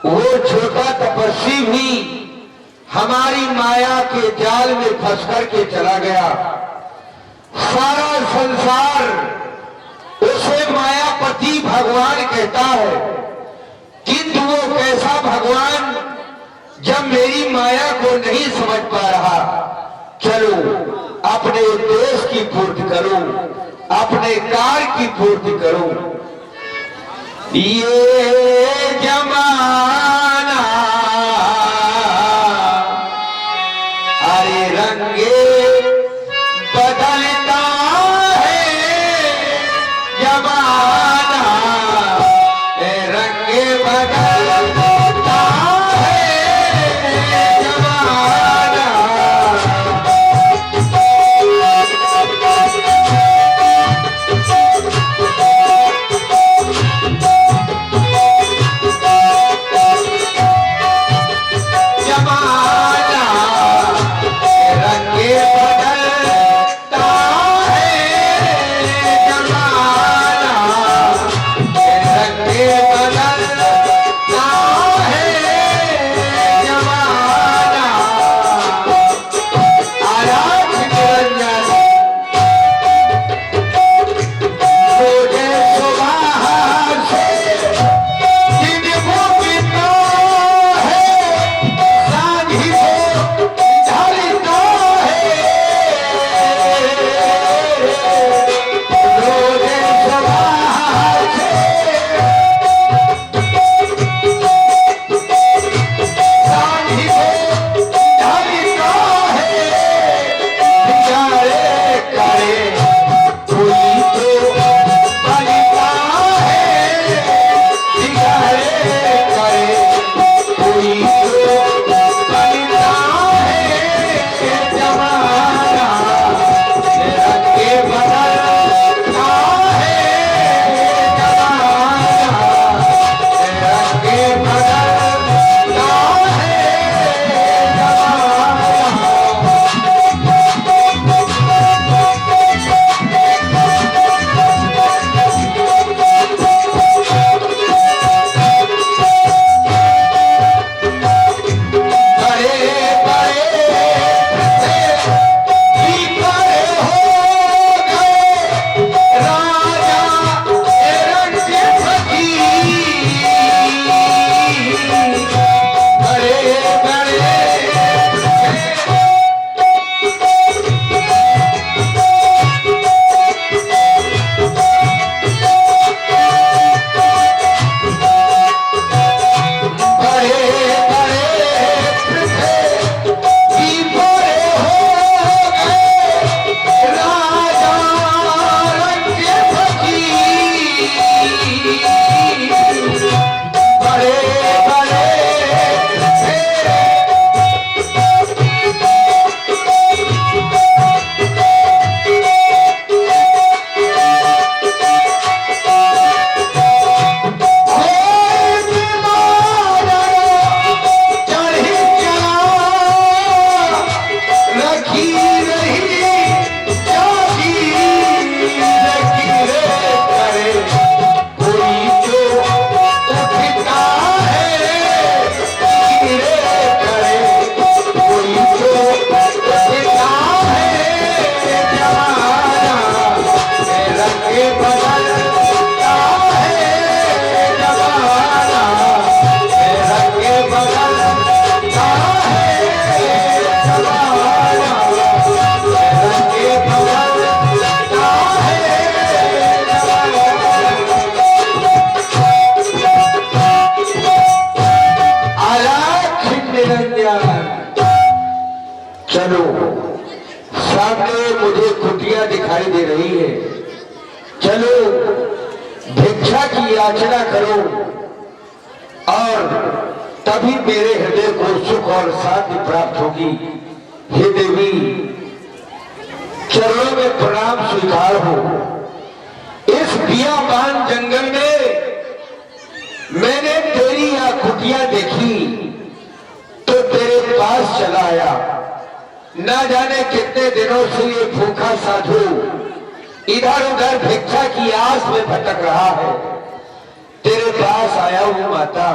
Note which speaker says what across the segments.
Speaker 1: वो छोटा तपस्वी भी हमारी माया के जाल में फंस करके चला गया। सारा संसार उसे मायापति भगवान कहता है, किंतु वो कैसा भगवान जब मेरी माया को नहीं समझ पा रहा। चलो अपने उद्देश्य की पूर्ति करो, अपने कार्य की पूर्ति करो। ये जमाना अरे रंगे बदलता है, जमाना रंगे बदलता है, जमाना चलो सामने मुझे कुटिया दिखाई दे रही है, चलो भिक्षा की याचना करो और तभी मेरे हृदय को सुख और शांति प्राप्त होगी। हे देवी, चरणों में प्रणाम स्वीकार हो। इस बियाबान जंगल में मैंने तेरी यह कुटिया देखी तो तेरे पास चला आया। न जाने कितने दिनों से ये भूखा साधु इधर उधर भिक्षा की आस में भटक रहा है, तेरे पास आया हूं माता।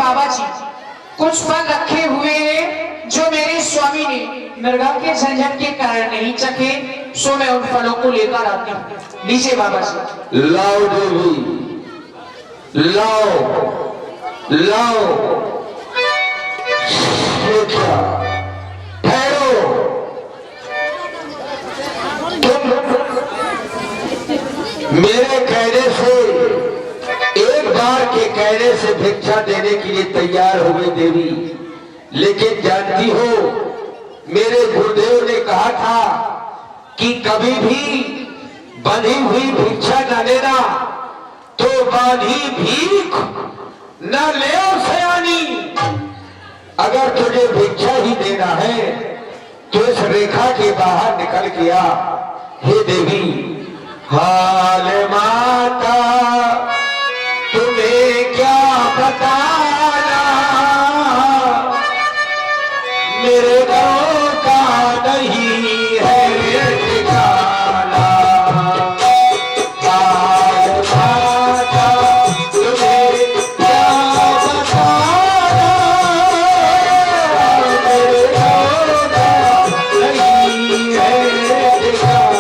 Speaker 2: बाबा जी, कुछ फल रखे हुए हैं जो मेरे स्वामी ने मृगा के झंझट के कारण नहीं चखे, सो मैं उन फलों को लेकर आती हूँ। लीजिए बाबा जी।
Speaker 1: लाओ देवी, लाओ लाओ। ठहरो, मेरे कहने से, एक बार के कहने से भिक्षा देने के लिए तैयार हो गई देवी, लेकिन जानती हो मेरे गुरुदेव ने कहा था कि कभी भी बंधी हुई भिक्षा न लेना, तो बांधी भीख न ले सयानी। अगर तुझे भिक्षा ही देना है तो इस रेखा के बाहर निकल गया। हे देवी, हाल माता तुम्हें क्या बताना, मेरे गाँव का नहीं है ठिकाना। हाल माता तुम्हें क्या बताना, मेरे गाँव का नहीं है ठिकाना।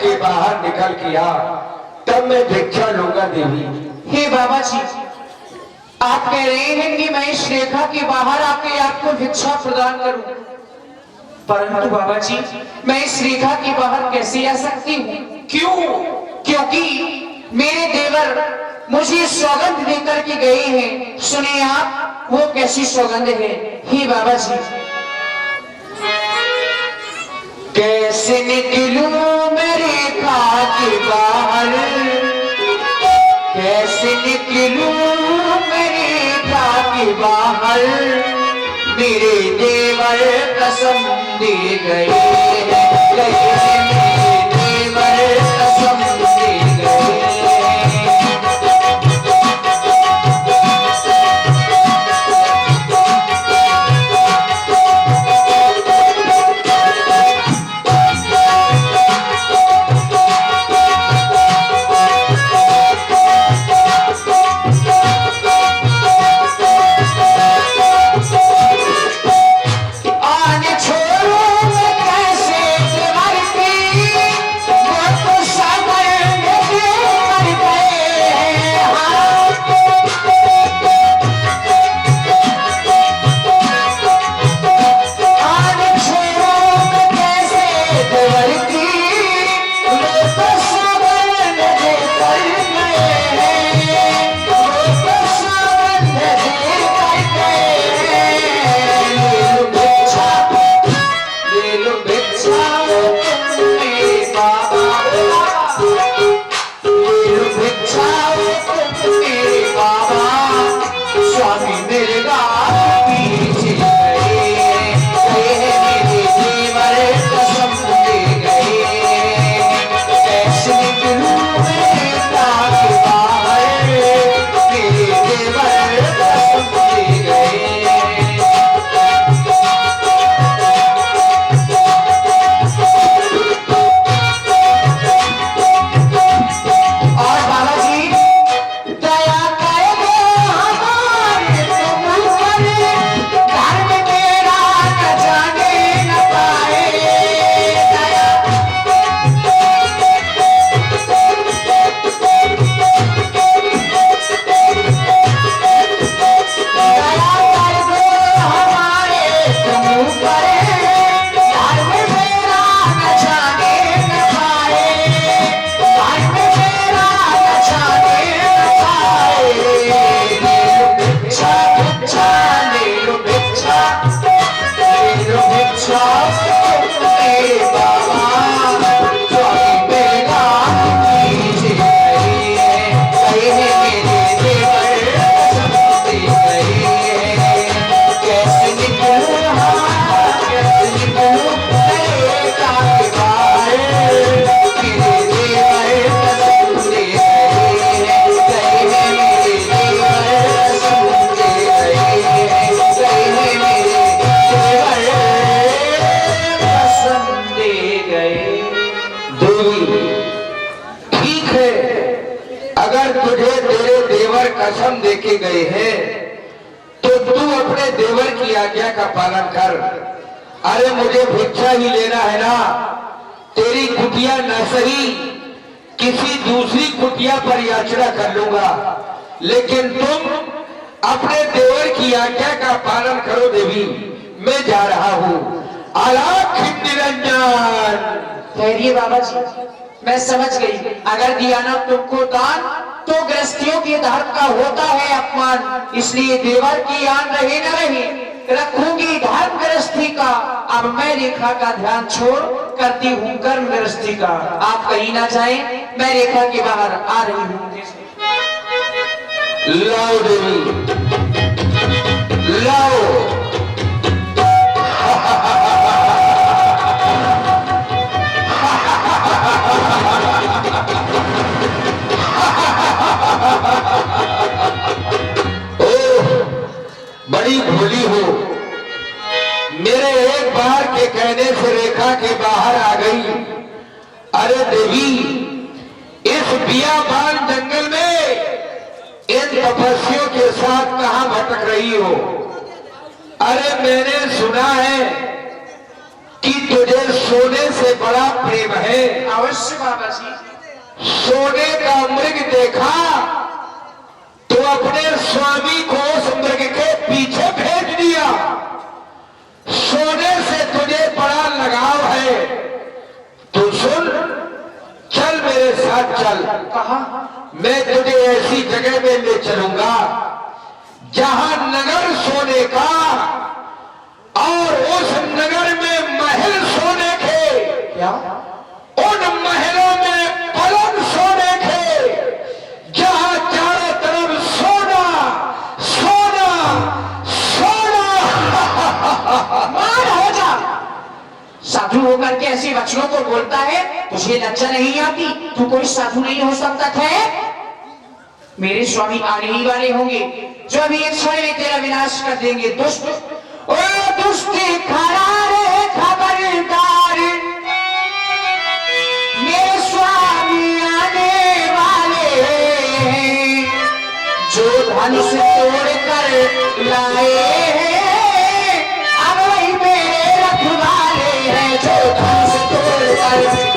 Speaker 1: के बाहर निकल किया तब मैं भिक्षा लूंगा देवी।
Speaker 2: हे बाबा जी, आप कह रहे हैं कि मैं इस रेखा के बाहर आके आपको भिक्षा प्रदान करूं, परंतु बाबा जी मैं इस रेखा के बाहर कैसे आ सकती हूँ? क्यों? क्योंकि मेरे देवर मुझे सौगंध देकर के गए हैं। सुनिए आप, वो कैसी सौगंध है? हे बाबा जी, कैसे निकलूं मैं रेखा के बाहर, कैसे निकलूं मैं रेखा के बाहर, मेरे देवर कसम दे गए हैं, मेरे देवर कसम दे गए। आने छोड़ो कैसे गए।
Speaker 1: देवी, ठीक है, अगर तुझे तेरे देवर कसम देके गए हैं तो तू अपने देवर की आज्ञा का पालन कर। अरे मुझे भिक्षा ही लेना है ना, तेरी कुटिया न सही किसी दूसरी कुटिया पर याचना कर लूंगा, लेकिन तुम अपने देवर की आज्ञा का पालन करो। देवी, मैं जा रहा हूँ। अलख निरंजन।
Speaker 2: ठहरिए बाबा जी, मैं समझ गई। अगर दिया ना तुमको दान तो गृहस्थियों के धर्म का होता है अपमान, इसलिए देवर की आन रहे न रहे रखूंगी धर्म गृहस्थी का। अब मैं रेखा का ध्यान छोड़ करती हूँ कर्म गृहस्थी का। आप कहीं ना जाएं, मैं रेखा के बाहर आ रही हूँ।
Speaker 1: लाओ देवी, लाओ। बड़ी भोली हो, मेरे एक बार के कहने से रेखा के बाहर आ गई। अरे देवी, इस बियाबान जंगल में इन तपस्वियों के साथ कहां भटक रही हो? अरे मैंने सुना है कि तुझे सोने से बड़ा प्रेम है।
Speaker 2: अवश्य बाबा जी।
Speaker 1: सोने का मृग देखा तो अपने स्वामी को उस मृग के पीछे भेज दिया। सोने से तुझे बड़ा लगाव है, तो सुन, चल मेरे साथ चल।
Speaker 2: कहां?
Speaker 1: मैं तुझे ऐसी जगह में ले चलूंगा जहां नगर सोने का और उस नगर में महल सोने के।
Speaker 2: क्या?
Speaker 1: उन महलों में पलंग सोने के, जहां चारों तरफ सोना सोना सोना।
Speaker 2: मार हो जा। साधु होकर के ऐसे वचनों को बोलता है, तुझे लज्जा नहीं आती? तू कोई साधु नहीं हो सकता है। मेरे स्वामी आने ही वाले होंगे जो अभी एक क्षण में तेरा विनाश कर देंगे। दुष्ट, ओ दुष्ट खड़ा रे खबरदार, मेरे स्वामी आने वाले हैं, जो धनुष तोड़ कर लाए हैं, अब वही मेरे रखवाले हैं, जो धनुष तोड़ कर।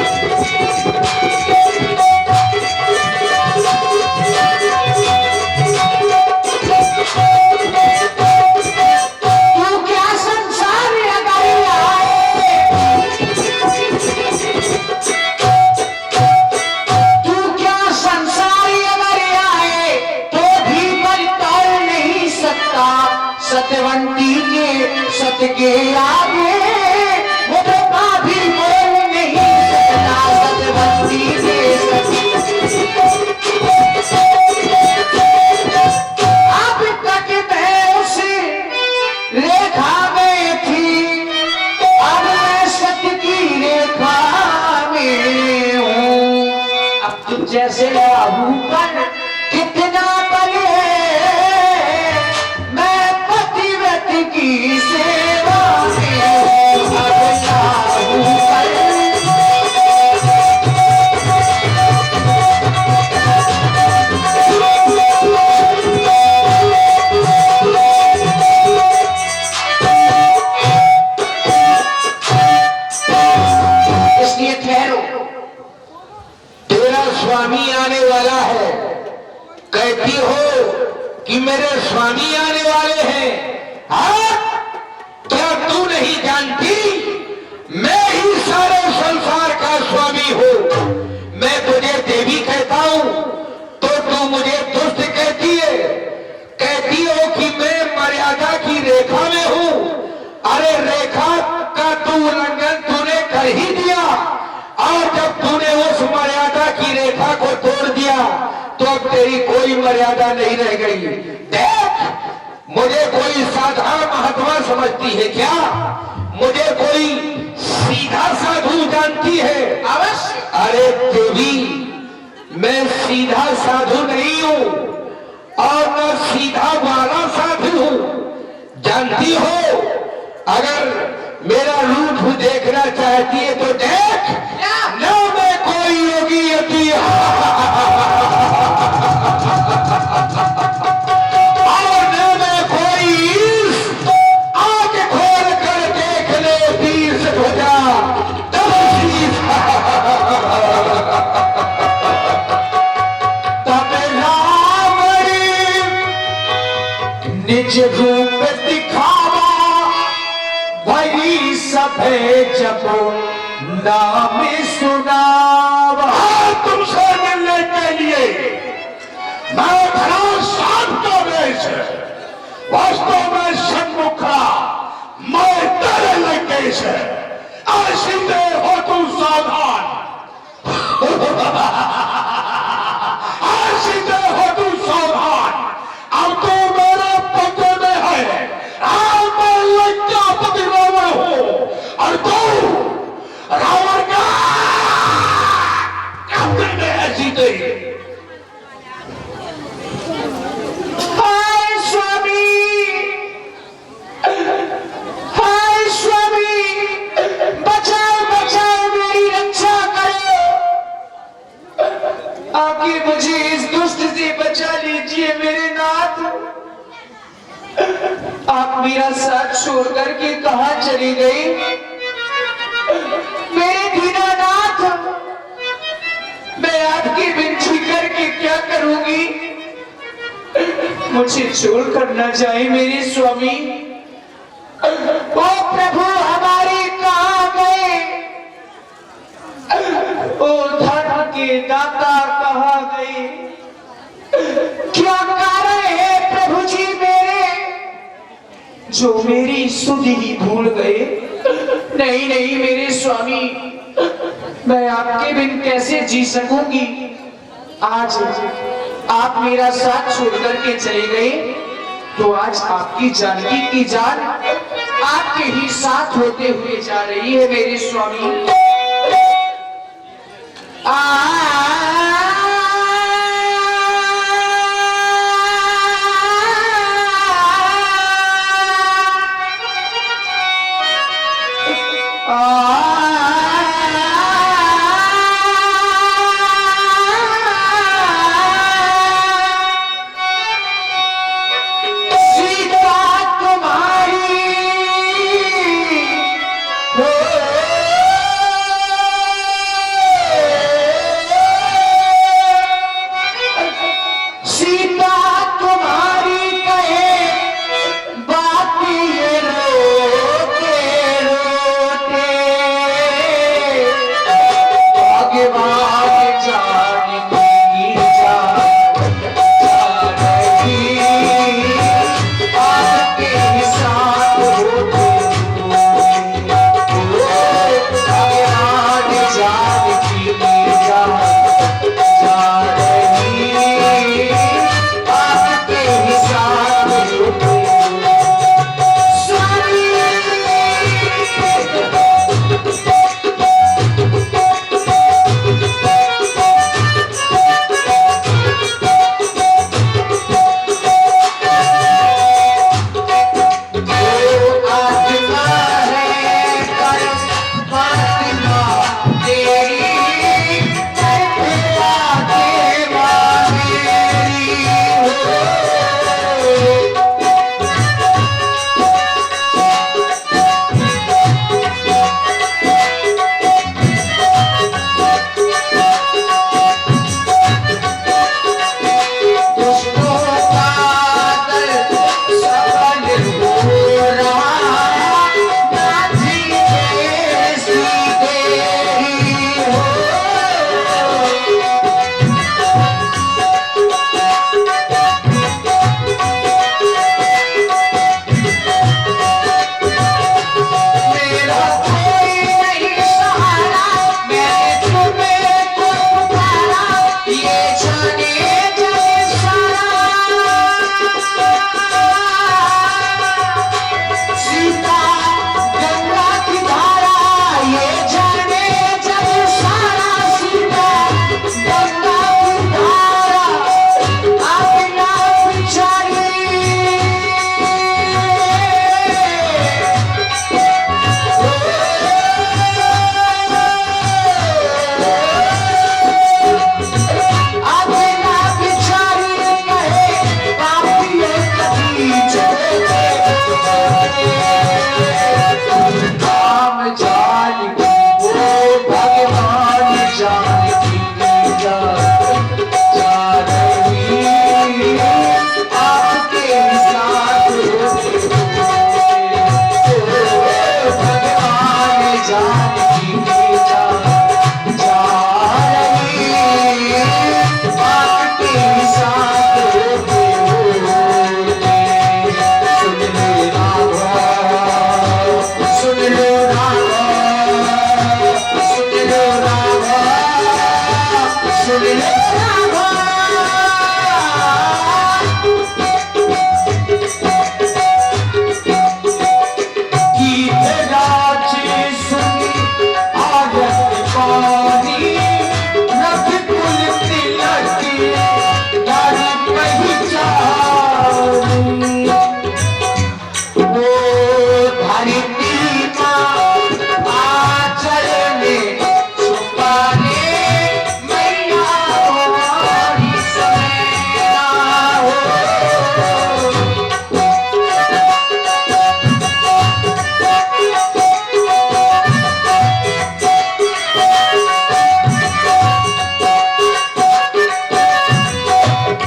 Speaker 2: तू क्या संसार लगाई आए, तू क्या संसार अगर आए तो भी बल तोड़ नहीं सकता। सत्यवंती के सत्य के आगे वो धोखा भी बोल नहीं सकता। सत्यवंती के अब तक मैं उस रेखा में थी, अब मैं सत्य की रेखा में हूँ। अब तुम जैसे राहु पर कितना बल है, मैं पतिव्रत की सेवा में हूँ। अब राहु पर इसलिए ठहरो।
Speaker 1: तेरा स्वामी आने वाला है, कहती हो कि मेरे स्वामी आने वाले हैं। हाँ, क्या तू नहीं जानती मैं ही सारे संसार का स्वामी हूँ? मैं तुझे देवी कहता हूँ तो तू मुझे दुष्ट कहती है। कहती हो कि मैं मर्यादा की रेखा में हूँ। अरे रेखा का तू उल्लंघन तूने कर ही दिया, और जब तूने उस मर्यादा की रेखा को तोड़ दिया तो अब तेरी कोई मर्यादा नहीं रह गई। देख, मुझे कोई साधारण महात्मा समझती है क्या? मुझे कोई सीधा साधु जानती है?
Speaker 2: अवश्य।
Speaker 1: अरे देवी, मैं सीधा साधु नहीं हूँ और मैं सीधा वाला साधु हूँ। जानती हो, अगर मेरा रूप देखना चाहती है तो देख,
Speaker 2: निज रूप दिखावा, भई सभे जब नाम सुनावा।
Speaker 3: तुमसे मिलने के लिए मैं भला सांप का वेश है, वास्तव में सन्मुखा मैं तेरे लंकेश है। आशीते हो तुम सावधान, आशीते हो तुम सावधान। अब तो मेरे पते में है, आज मैं लंकापति रावण हूं और तू रावण का कब्जे में है सीते।
Speaker 2: हाय स्वामी, हाय स्वामी, बचाओ बचाओ, मेरी रक्षा करो। आखिर मुझे इस दुष्ट से बचा लीजिए मेरे नाथ। आप मेरा साथ छोड़ करके कहां चली गई मेरे दीनानाथ? मैं आपकी विनती करके क्या करूंगी? मुझे छोड़ कर न जाए मेरे स्वामी। ओ प्रभु हमारे कहां गए? ओ धर्म के दाता कहां गए? क्या कारण है प्रभु जी मेरे, जो मेरी सुध ही भूल गए? नहीं नहीं मेरे स्वामी, मैं आपके बिन कैसे जी सकूंगी? आज आप मेरा साथ छोड़ करके चले गए तो आज आपकी जानकी की जान आपके ही साथ होते हुए जा रही है मेरे स्वामी। रानी रख कुल तिलक नारी पहचानी वो धरती का आंचल में छुपा ले मैया हमारी सैना हो।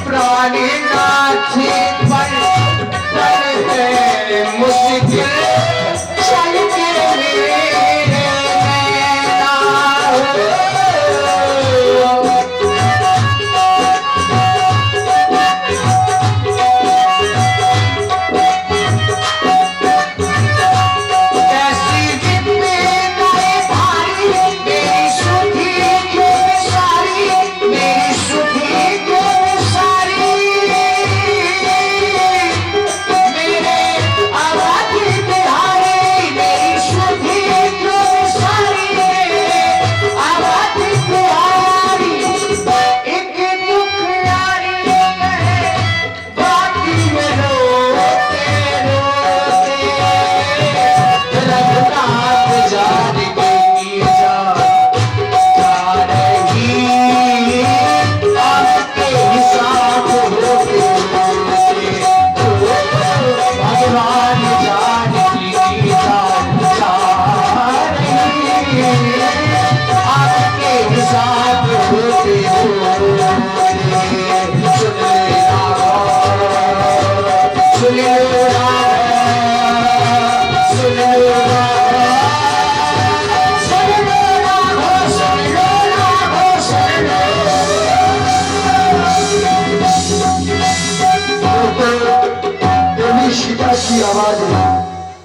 Speaker 2: प्राणनाथ पर है मुश्किल चल के मेरे नैना हो। ऐसी जिम्मेदारी भारी मेरी सुधी क्यों सारी मेरी सुधी क्यों सारी मेरे आवाज बिहारी मेरी सुधी क्यों सारी आवाज बिहारी एक दुख यारी कहे बाकी में रोते रोते रघुनाथ जान की जान जा रही आपके हिसाब होते होते भगवान जान की जान जा रही आपके हिसाब होते होते सुन ले राघव सुन ले राघव सुन ले राघव सुन ले राघव सुन ले
Speaker 1: देवी सीता की आवाज है।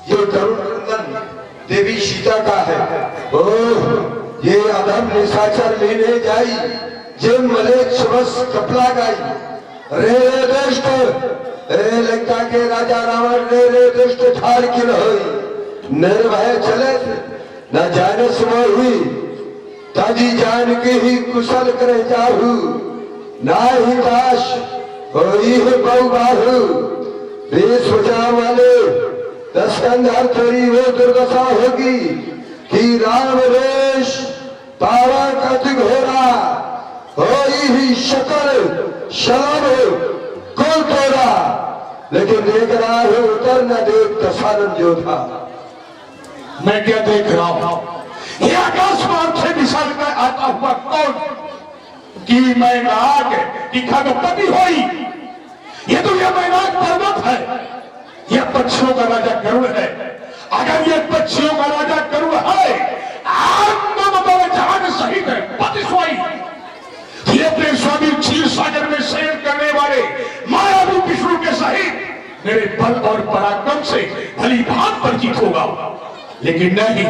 Speaker 1: ये तरुण क्रंदन देवी सीता का है। ओह ये अधम निशाचर लेने जाई जे मलेच बस कपला गाई रे रे दुष्ट ए लंका के राजा रावण रे रे दुष्ट ठाड़ की रहोई निर्भय चले न जाने सुबह हुई ताजी जान के ही कुशल करे जाहू ना ही दास होई है बहु बाहू देश बचा वाले 10 कंधार तेरी वो दुर्दशा होगी कि राम रेश तारा का घोरा होई ही शकल शलभ कुल तोरा लेकिन देख रहा है उतर न देख दशानन योधा।
Speaker 3: मैं क्या देख रहा हूं? ये आकाशमान से निशान में आता हुआ कौन कि मैनाक की खगपति होई। ये तो यह मैनाक पर्वत है, यह पक्षियों का राजा गरुड़ है। अगर ये पक्षियों का राजा गरुड़ है जहान सहित है पतिस्वाई ये अपने स्वामी क्षीर सागर में शयन करने वाले मायावी विष्णु के सहित मेरे बल और पराक्रम से भली भांत परिचित होगा। लेकिन नहीं,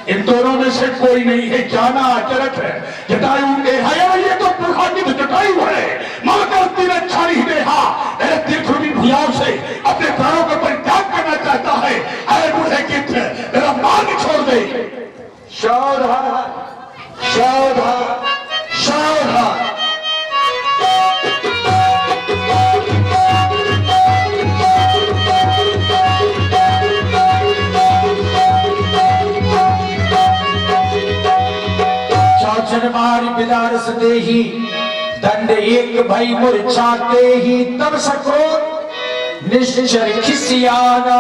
Speaker 3: इन दोनों में से कोई नहीं है। जाना अचरज है। जटायु के है ये तो पुरखान्वित जटायु है। मगर तीन अच्छा नहीं देखा मेरे तीर्थरूपी भुजाओं से अपने प्राणों का परित्याग करना चाहता है। अरे बूढ़े कित मेरा मार्ग छोड़ दे।
Speaker 1: सावधान सावधान सावधान।
Speaker 2: मारी बिलारस देही दंड एक भई मूर्छाते ही तब सको निश्चर खिसियाना।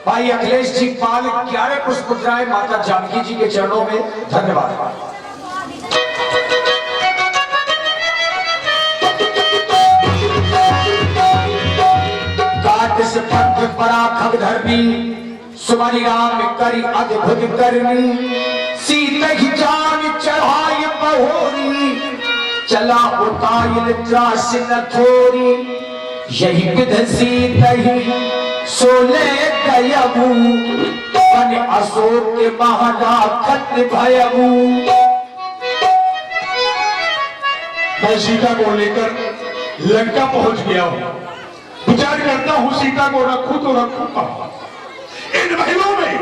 Speaker 2: भाई अखिलेश जी पाल 11 पुष्प मुद्राएं माता जानकी जी के चरणों में। धन्यवाद। काट से पंथ पराखग धरनी सुमरि राम करी अद्भुत करनी। सीत ही जान चढ़ाई बहोरी चला उताइल त्रास न थोरी। यही विध सीत ही सोले गयबू बन अशोक के महाराखत भयबू।
Speaker 3: मैं सीता को लेकर लंका पहुंच गया हूं। विचार करता हूं सीता को रखूं तो रखूं कहां। इन महलों में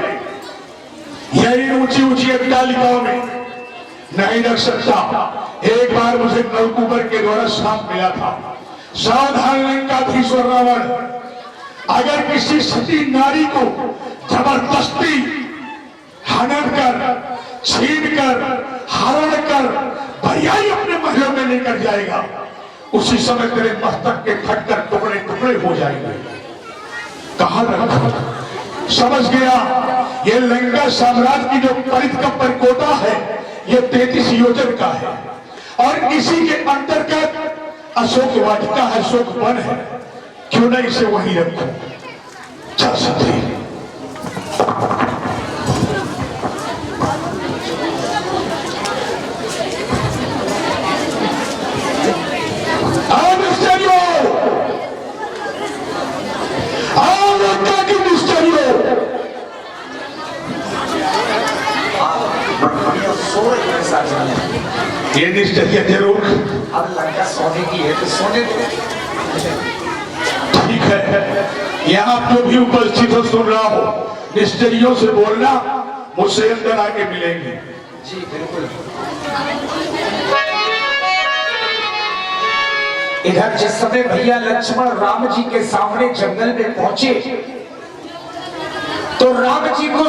Speaker 3: या इन ऊंची ऊंची अट्टालिकाओं में नहीं रख सकता। एक बार मुझे नलकुबर के द्वारा सांप मिला था। सावधान लंकाधीश्वर रावण, अगर किसी सती नारी को जबरदस्ती हनन कर, छीन कर, हरण कर भैयाई अपने महलों में लेकर जाएगा, उसी समय तेरे मस्तक के फटकर टुकड़े टुकड़े हो जाएंगे। कहां रखा? समझ गया, ये लंका साम्राज्य की जो परिध का परिकोटा है ये 33 योजन का है और इसी के अंतर्गत अशोक वाटिका है, अशोक वन है। क्यों नहीं इसे वहीं रखो? चल सकते ये निश्चय जरूर।
Speaker 2: अब लंका सोने की है तो सोने दो।
Speaker 3: ठीक है, यहाँ जो भी उपस्थित हो सुन रहा हो, निश्चयों से बोलना, मुझसे अंदर आके मिलेंगे।
Speaker 2: जी बिल्कुल। इधर जिस समय भैया लक्ष्मण राम जी के सामने जंगल में पहुंचे तो राम जी को